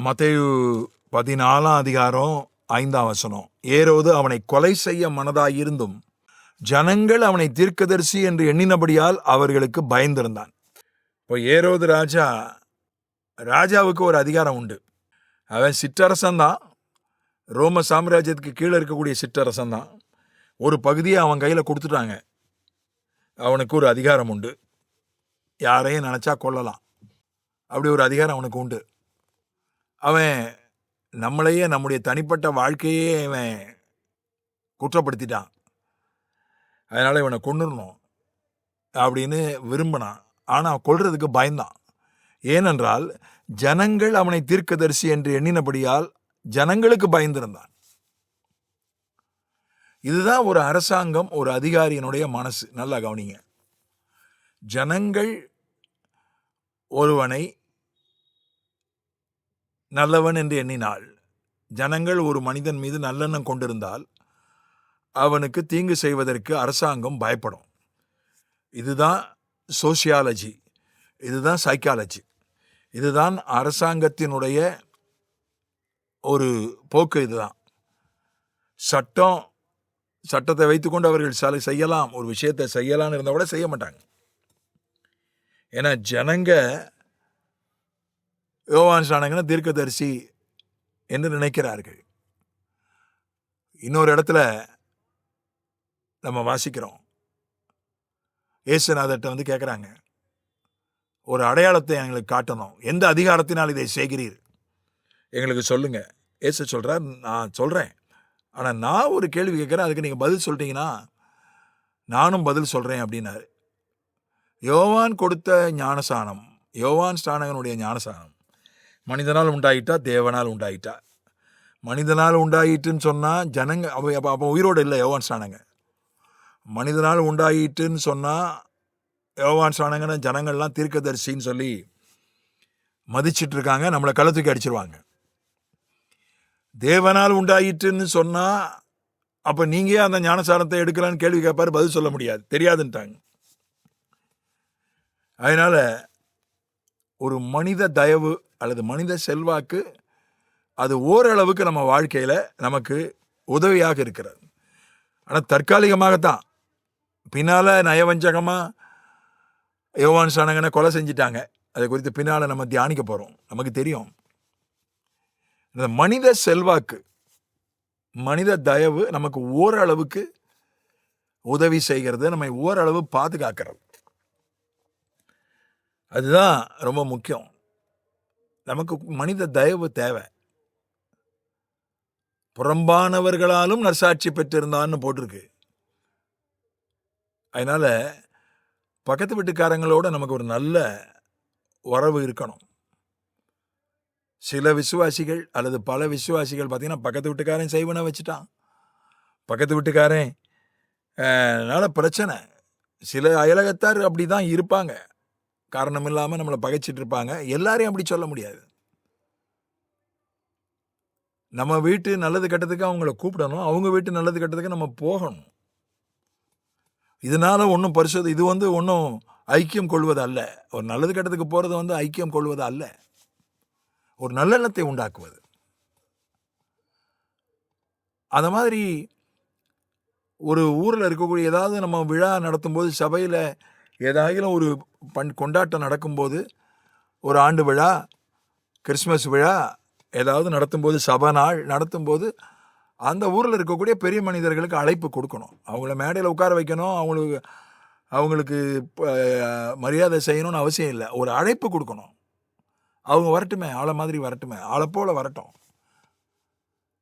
மத்தேயு 14:5 ஏரோது அவனை கொலை செய்ய மனதாயிருந்தும் ஜனங்கள் அவனை தீர்க்கதரிசி என்று எண்ணினபடியால் அவர்களுக்கு பயந்திருந்தான். இப்போ ஏரோது ராஜாவுக்கு ஒரு அதிகாரம் உண்டு. அவன் சிற்றரசன் தான், ரோம சாம்ராஜ்யத்துக்கு கீழே இருக்கக்கூடிய சிற்றரசன் தான். ஒரு பகுதியை அவன் கையில் கொடுத்துட்டாங்க. அவனுக்கு ஒரு அதிகாரம் உண்டு. யாரையும் நினச்சா கொல்லலாம், அப்படி ஒரு அதிகாரம் அவனுக்கு உண்டு. அவன் நம்மளையே, நம்முடைய தனிப்பட்ட வாழ்க்கையே அவன் குற்றப்படுத்திட்டான். அதனால் இவனை கொன்னுடணும் அப்படின்னு விரும்பினான். ஆனால் கொல்றதுக்கு பயந்தான். ஏனென்றால் ஜனங்கள் அவனை தீர்க்கதரிசி என்று எண்ணினபடியால் ஜனங்களுக்கு பயந்திருந்தான். இதுதான் ஒரு அரசாங்கம், ஒரு அதிகாரியினுடைய மனசு. நல்லா கவனிங்க. ஜனங்கள் ஒருவனை நல்லவன் என்று எண்ணினால், ஜனங்கள் ஒரு மனிதன் மீது நல்லெண்ணம் கொண்டிருந்தால் அவனுக்கு தீங்கு செய்வதற்கு அரசாங்கம் பயப்படும். இதுதான் சோசியாலஜி, இதுதான் சைக்காலஜி, இதுதான் அரசாங்கத்தினுடைய ஒரு போக்கு. இதுதான் சட்டத்தை வைத்துக்கொண்டு அவர்கள் செய்யலாம், ஒரு விஷயத்தை செய்யலான்னு இருந்தால் கூட செய்ய மாட்டாங்க. ஏன்னா ஜனங்க யோவான் ஸ்நானகனை தீர்க்கதரிசி என்று நினைக்கிறார்கள். இன்னொரு இடத்துல நம்ம வாசிக்கிறோம், இயேசுநாதர்கிட்ட கேட்குறாங்க, ஒரு அடையாளத்தை எங்களுக்கு காட்டணும், எந்த அதிகாரத்தினால் இதை செய்கிறீர் எங்களுக்கு சொல்லுங்க. இயேசு சொல்கிறார், நான் சொல்கிறேன், ஆனால் நான் ஒரு கேள்வி கேட்குறேன், அதுக்கு நீங்கள் பதில் சொல்லிட்டீங்கன்னா நானும் பதில் சொல்கிறேன் அப்படின்னாரு. யோவான் கொடுத்த ஞானசானம், யோவான் ஸ்நானகனுடைய ஞானசானம் மனிதனால் உண்டாயிட்டா தேவனால் உண்டாயிட்டா? மனிதனால் உண்டாயிட்டுன்னு சொன்னால் ஜனங்க அப்போ உயிரோடு இல்லை யோவான் ஸ்நானங்க. மனிதனால் உண்டாயிட்டுன்னு சொன்னால் யோவான் ஸ்நானகனை ஜனங்கள்லாம் தீர்க்கதரிசின்னு சொல்லி மதிச்சிட்டு இருக்காங்க, நம்மளை கழுத்துக்கு அடிச்சிருவாங்க. தேவனால் உண்டாயிட்டுன்னு சொன்னால் அப்போ நீங்கள் அந்த ஞானசாரத்தை எடுக்கலான்னு கேள்வி கேட்பாரு, பதில் சொல்ல முடியாது, தெரியாதுன்ட்டாங்க. அதனால் ஒரு மனித தயவு அல்லது மனித செல்வாக்கு அது ஓரளவுக்கு நம்ம வாழ்க்கையில் நமக்கு உதவியாக இருக்கிறது. ஆனால் தற்காலிகமாகத்தான். பின்னால் நயவஞ்சகமாக யோவான் ஸ்நானகனை கொலை செஞ்சிட்டாங்க. அதை குறித்து பின்னால் நம்ம தியானிக்க போகிறோம். நமக்கு தெரியும், இந்த மனித செல்வாக்கு, மனித தயவு நமக்கு ஓரளவுக்கு உதவி செய்கிறது, நம்மை ஓரளவு பாதுகாக்கிறது. அதுதான் ரொம்ப முக்கியம். நமக்கு மனித தயவு தேவை. புறம்பானவர்களாலும் நற்சாட்சி பெற்றிருந்தான்னு போட்டிருக்கு. அதனால பக்கத்து வீட்டுக்காரங்களோட நமக்கு ஒரு நல்ல உறவு இருக்கணும். சில விசுவாசிகள் அல்லது பல விசுவாசிகள் பார்த்தீங்கன்னா பக்கத்து வீட்டுக்காரன் செய்வனை வச்சுட்டான், பக்கத்து வீட்டுக்காரன் பிரச்சனை. சில அயலகத்தார் அப்படி தான் இருப்பாங்க, காரணம் இல்லாமல் நம்மளை பகைச்சிட்டு இருப்பாங்க. எல்லாரையும் அப்படி சொல்ல முடியாது. நம்ம வீட்டு நல்லது கெட்டதுக்கு அவங்கள கூப்பிடணும், அவங்க வீட்டு நல்லது கெட்டதுக்கு நம்ம போகணும். இதனால ஒன்றும் இது ஒன்றும் ஐக்கியம் கொள்வது அல்ல. ஒரு நல்லது கெட்டதுக்கு போகிறது ஐக்கியம் கொள்வது அல்ல, ஒரு நல்லெண்ணத்தை உண்டாக்குவது. அந்த மாதிரி ஒரு ஊரில் இருக்கக்கூடிய ஏதாவது நம்ம விழா நடத்தும்போது, சபையில் ஏதாயிலும் ஒரு கொண்டாட்டம் நடக்கும்போது, ஒரு ஆண்டு விழா, கிறிஸ்மஸ் விழா ஏதாவது நடத்தும்போது, சபை நாள் நடத்தும்போது, அந்த ஊரில் இருக்கக்கூடிய பெரிய மனிதர்களுக்கு அழைப்பு கொடுக்கணும். அவங்கள மேடையில் உட்கார வைக்கணும், அவங்களுக்கு மரியாதை செய்யணும்னு அவசியம் இல்லை. ஒரு அழைப்பு கொடுக்கணும். அவங்க வரட்டுமே, ஆளை மாதிரி வரட்டுமே, ஆளை போல் வரட்டும்.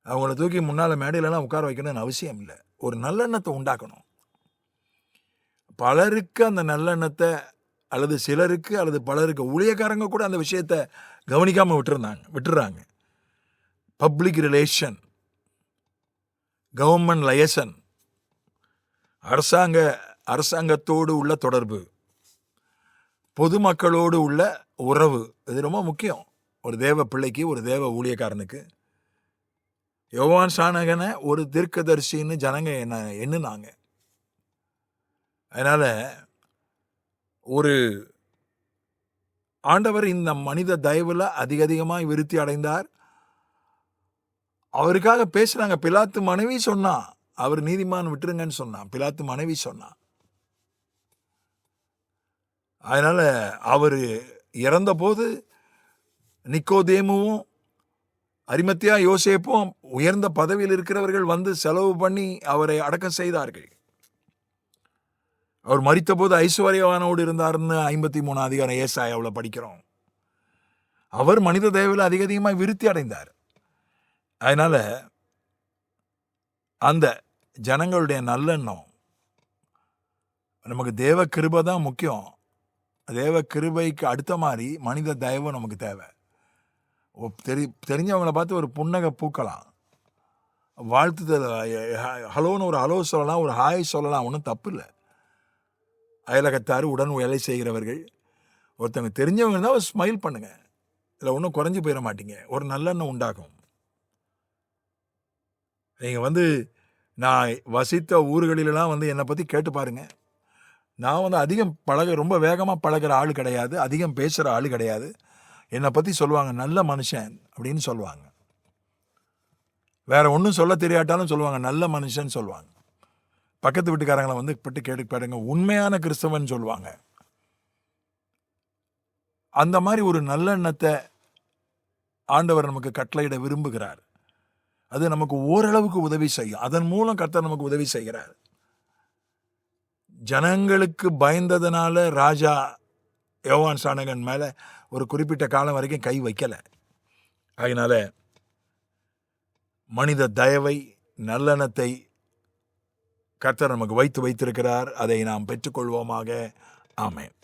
அவங்கள தூக்கி முன்னால் மேடையிலலாம் உட்கார வைக்கணும்னு அவசியம் இல்லை. ஒரு நல்லெண்ணத்தை உண்டாக்கணும். பலருக்கு அந்த நல்லெண்ணத்தை, அல்லது சிலருக்கு அல்லது பலருக்கு, ஊழியக்காரங்க கூட அந்த விஷயத்தை கவனிக்காமல் விட்டுறாங்க. பப்ளிக் ரிலேஷன், கவர்மெண்ட் லயசன், அரசாங்கத்தோடு உள்ள தொடர்பு, பொதுமக்களோடு உள்ள உறவு, இது ரொம்ப முக்கியம் ஒரு தேவ பிள்ளைக்கு, ஒரு தேவ ஊழியக்காரனுக்கு. யோவான் ஸ்நானகனை ஒரு தீர்க்கதரிசின்னு ஜனங்க எண்ணுனாங்க. அதனால் ஒரு ஆண்டவர் இந்த மனித தயவில் அதிகமாக விருத்தி அடைந்தார். அவருக்காக பேசுனாங்க. பிலாத்து மனைவி சொன்னா, அவர் நீதிமான் விட்டுருங்கன்னு சொன்னான். பிலாத்து மனைவி சொன்னா. அதனால அவரு இறந்த போது நிக்கோதேமுவும் அரிமத்தியா யோசேப்பும் உயர்ந்த பதவியில் இருக்கிறவர்கள் வந்து செலவு பண்ணி அவரை அடக்கம் செய்தார்கள். அவர் மரித்த போது ஐஸ்வர்யவானோடு இருந்தார்னு 53 அதிகாரம் ஏசாயாவில் படிக்கிறோம். அவர் மனித தேவையில் அதிகமாக விருத்தி அடைந்தார். அதனால அந்த ஜனங்களுடைய நல்லெண்ணம், நமக்கு தேவ கிருபை தான் முக்கியம். தேவ கிருபைக்கு அடுத்த மாதிரி மனித தயவு நமக்கு தேவை. தெரிஞ்சவங்களை பார்த்து ஒரு புன்னகை பூக்கலாம், வாழ்த்துதல், ஹலோன்னு ஒரு ஹலோ சொல்லலாம், ஒரு ஹாய் சொல்லலாம், ஒன்றும் தப்பு இல்லை. அயலகத்தார், உடன் வேலை செய்கிறவர்கள், ஒருத்தவங்க தெரிஞ்சவங்க தான் ஒரு ஸ்மைல் பண்ணுங்க. இதில் ஒன்றும் குறைஞ்சி போயிட மாட்டீங்க. ஒரு நல்லெண்ணம் உண்டாகும். நீங்கள் நான் வசித்த ஊர்களிலெல்லாம் என்னை பற்றி கேட்டு பாருங்க. நான் அதிகம் ரொம்ப வேகமாக பழகிற ஆள் கிடையாது, அதிகம் பேசுகிற ஆள் கிடையாது. என்னை பற்றி சொல்லுவாங்க நல்ல மனுஷன் அப்படின்னு சொல்லுவாங்க. வேற ஒன்றும் சொல்ல தெரியாட்டாலும் சொல்லுவாங்க நல்ல மனுஷன் சொல்லுவாங்க. பக்கத்து வீட்டுக்காரங்களை பட்டு கேட்டு பாருங்க, உண்மையான கிறிஸ்தவன் சொல்லுவாங்க. அந்த மாதிரி ஒரு நல்லெண்ணத்தை ஆண்டவர் நமக்கு கட்டளையிட விரும்புகிறார். அது நமக்கு ஓரளவுக்கு உதவி செய்யும். அதன் மூலம் கர்த்தர் நமக்கு உதவி செய்கிறார். ஜனங்களுக்கு பயந்ததுனால ராஜா யோவான் ஸ்நானகன் மேல ஒரு குறிப்பிட்ட காலம் வரைக்கும் கை வைக்கல. அதனால மனித தயவை, நல்லெண்ணத்தை கர்த்தர் நமக்கு வைத்திருக்கிறார். அதை நாம் பெற்றுக்கொள்வோமாக. ஆமென்.